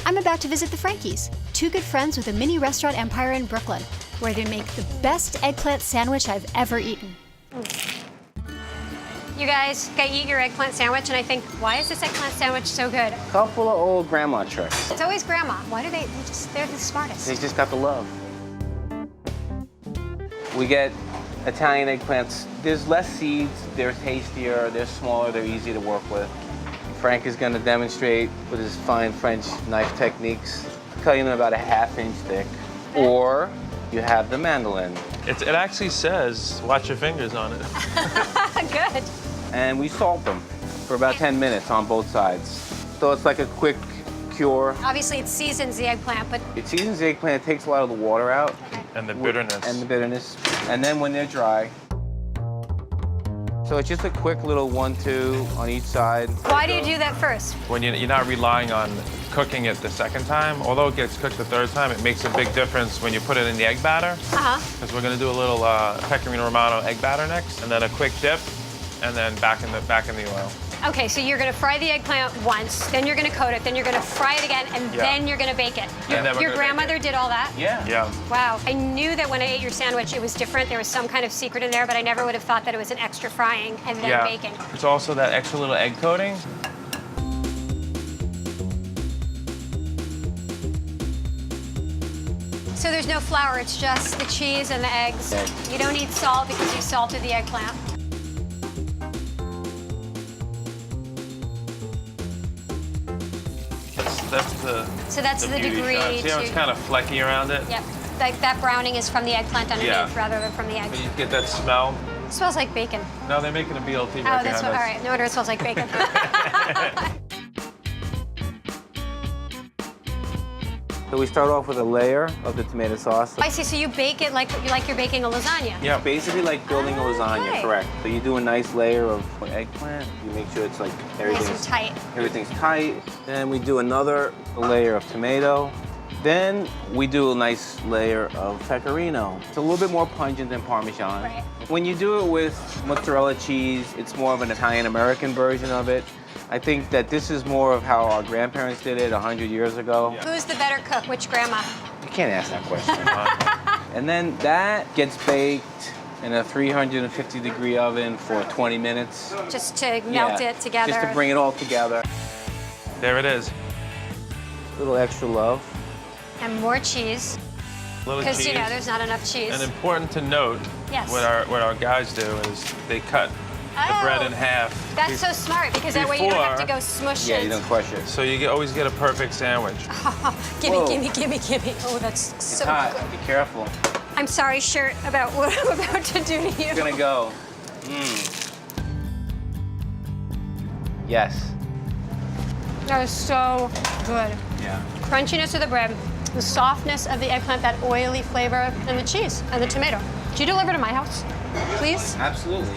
I'm about to visit the Frankies, two good friends with a mini restaurant empire in Brooklyn, where they make the best eggplant sandwich I've ever eaten. You guys, I eat your eggplant sandwich and I think, why is this eggplant sandwich so good? Couple of old grandma tricks. It's always grandma. Why do they're the smartest. They just got the love. We get Italian eggplants. There's less seeds, they're tastier, they're smaller, they're easy to work with. Frank is gonna demonstrate with his fine French knife techniques, cutting them about a ½ inch thick. Or you have the mandolin. It actually says, watch your fingers on it. Good. And we salt them for about 10 minutes on both sides. So it's like a quick cure. Obviously, it seasons the eggplant, but It seasons the eggplant, it takes a lot of the water out. And the bitterness. And the bitterness. And then when they're dry, so it's just a quick little 1-2 on each side. why do you do that first? When you're not relying on cooking it the second time, although it gets cooked the third time, it makes a big difference when you put it in the egg batter. Because we're gonna do a little pecorino romano egg batter next, and then a quick dip, and then back in the oil. Okay, so you're gonna fry the eggplant once, then you're gonna coat it, then you're gonna fry it again, and then you're gonna bake it. And then we're Your gonna bake grandmother it. did all that? Yeah. Yeah. Wow. I knew that when I ate your sandwich, it was different. There was some kind of secret in there, but I never would have thought that it was an extra frying and then Yeah. baking. It's also that extra little egg coating. So there's no flour, it's just the cheese and the eggs. Egg. You don't need salt because you salted the eggplant. That's the beauty degree. shot. See how it's kind of flecky around it? Yep. Like that browning is from the eggplant underneath Yeah. rather than from the egg. But you get that smell. It smells like bacon. No, they're making a BLT Oh, right that's behind what, all us. right. No wonder it smells like bacon. So we start off with a layer of the tomato sauce. I see, so you bake it like you're baking a lasagna. Yeah. Basically like building a lasagna, Okay. correct. So you do a nice layer of eggplant. You make sure it's like Nice and tight. everything's tight. Then we do another layer of tomato. Then we do a nice layer of pecorino. It's a little bit more pungent than Parmesan. Right. When you do it with mozzarella cheese, it's more of an Italian-American version of it. I think that this is more of how our grandparents did it 100 years ago. Yeah. Who's the better cook? Which grandma? You can't ask that question. And then that gets baked in a 350-degree oven for 20 minutes. Just to melt Yeah, it together. Just to bring it all together. There it is. A little extra love. And more cheese. Little Because, cheese. you know, there's not enough cheese. And important to note, Yes. what our guys do is they cut the bread in half. That's so smart because that way you don't have to Before- go smush Yeah, it. you don't crush it. So you always get a perfect sandwich. Gimme, Whoa. gimme, gimme, gimme. Oh, that's It's so hot. good. Be careful. I'm sorry, shirt, about what I'm about to do to you. It's gonna go. Yes. That was so good. Yeah. Crunchiness of the bread, the softness of the eggplant, that oily flavor, and the cheese and the tomato. Do you deliver to my house, please? Absolutely.